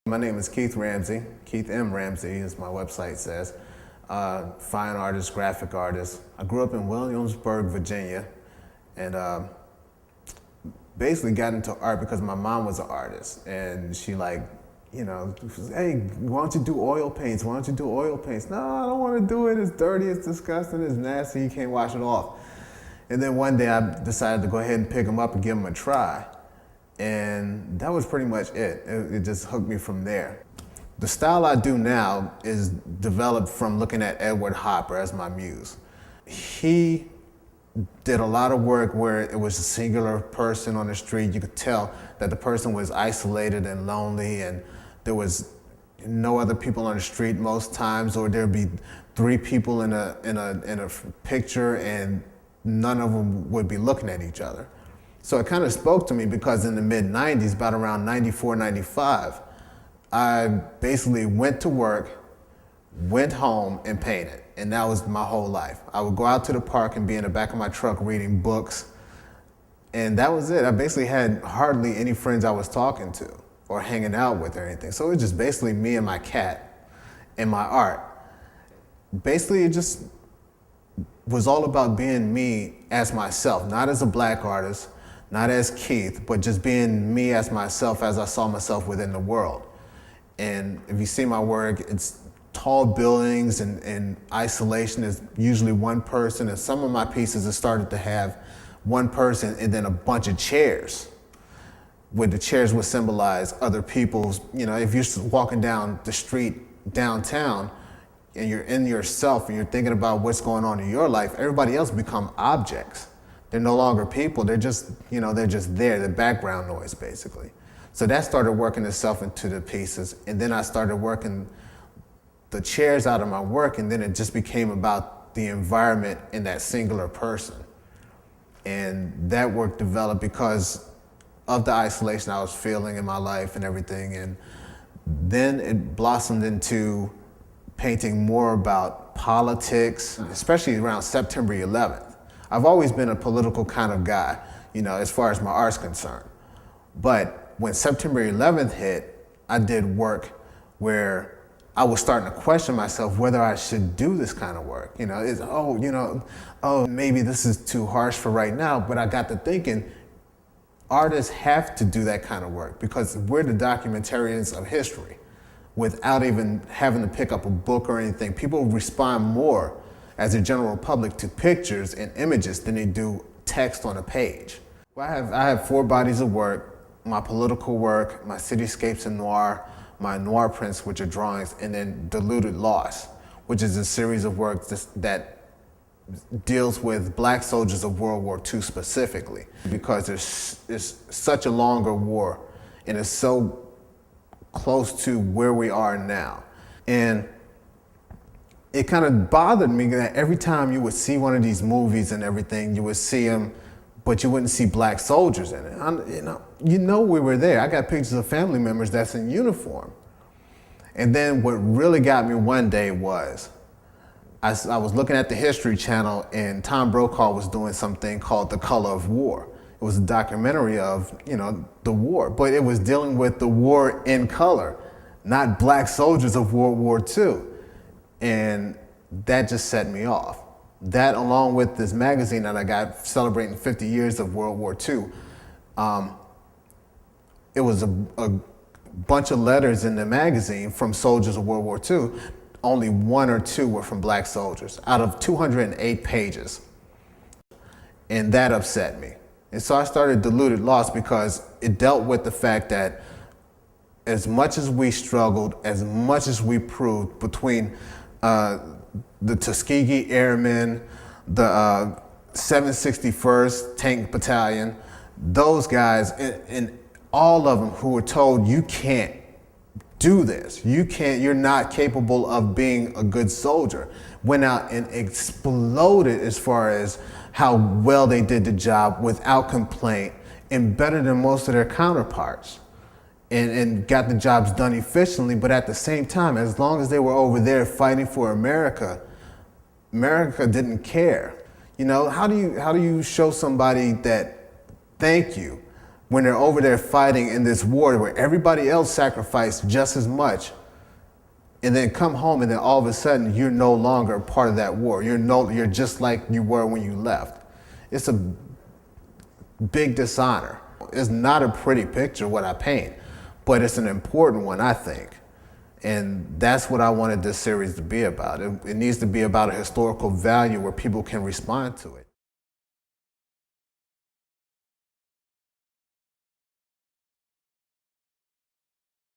My name is Keith Ramsey. Keith M. Ramsey, as my website says. Fine artist, graphic artist. I grew up in Williamsburg, Virginia, and basically got into art because my mom was an artist, and she says, hey, why don't you do oil paints? Why don't you do oil paints? No, I don't want to do it. It's dirty, it's disgusting, it's nasty, you can't wash it off. And then one day I decided to go ahead and pick them up and give them a try. And that was pretty much it. It just hooked me from there. The style I do now is developed from looking at Edward Hopper as my muse. He did a lot of work where it was a singular person on the street. You could tell that the person was isolated and lonely, and there was no other people on the street most times, or there'd be 3 people in a picture and none of them would be looking at each other. So it kind of spoke to me because in the mid-90s, about around 94, 95, I basically went to work, went home, and painted. And that was my whole life. I would go out to the park and be in the back of my truck reading books. And that was it. I basically had hardly any friends I was talking to or hanging out with or anything. So it was just basically me and my cat and my art. Basically, it just was all about being me as myself, not as a black artist, not as Keith, but just being me as myself as I saw myself within the world. And if you see my work, it's tall buildings and isolation is usually one person. And some of my pieces have started to have one person and then a bunch of chairs, where the chairs would symbolize other people's, if you're walking down the street downtown and you're in yourself and you're thinking about what's going on in your life, everybody else become objects. They're no longer people, they're just, they're just there, the background noise basically. So that started working itself into the pieces, and then I started working the chairs out of my work, and then it just became about the environment in that singular person. And that work developed because of the isolation I was feeling in my life and everything, and then it blossomed into painting more about politics, especially around September 11th. I've always been a political kind of guy, as far as my art's concerned. But when September 11th hit, I did work where I was starting to question myself whether I should do this kind of work. Maybe this is too harsh for right now, but I got to thinking, artists have to do that kind of work because we're the documentarians of history without even having to pick up a book or anything. People respond more as a general public to pictures and images than they do text on a page. Well, I have 4 bodies of work: my political work, my cityscapes and noir, my noir prints, which are drawings, and then Diluted Loss, which is a series of works that deals with black soldiers of World War II specifically, because there's such a longer war and it's so close to where we are now. And it kind of bothered me that every time you would see one of these movies and everything, you would see them, but you wouldn't see black soldiers in it. We were there. I got pictures of family members that's in uniform. And then what really got me one day was, I was looking at the History Channel and Tom Brokaw was doing something called The Color of War. It was a documentary of, the war, but it was dealing with the war in color, not black soldiers of World War II. And that just set me off. That, along with this magazine that I got celebrating 50 years of World War II, it was a bunch of letters in the magazine from soldiers of World War II. Only 1 or 2 were from black soldiers out of 208 pages. And that upset me. And so I started Diluted Loss because it dealt with the fact that as much as we struggled, as much as we proved between the Tuskegee Airmen, the 761st Tank Battalion, those guys, and all of them who were told, you can't do this. You're not capable of being a good soldier, went out and exploded as far as how well they did the job without complaint and better than most of their counterparts. And got the jobs done efficiently, but at the same time, as long as they were over there fighting for America, America didn't care. How do you show somebody that thank you when they're over there fighting in this war where everybody else sacrificed just as much, and then come home and then all of a sudden you're no longer part of that war. You're just like you were when you left. It's a big dishonor. It's not a pretty picture what I paint, but it's an important one, I think. And that's what I wanted this series to be about. It needs to be about a historical value where people can respond to it.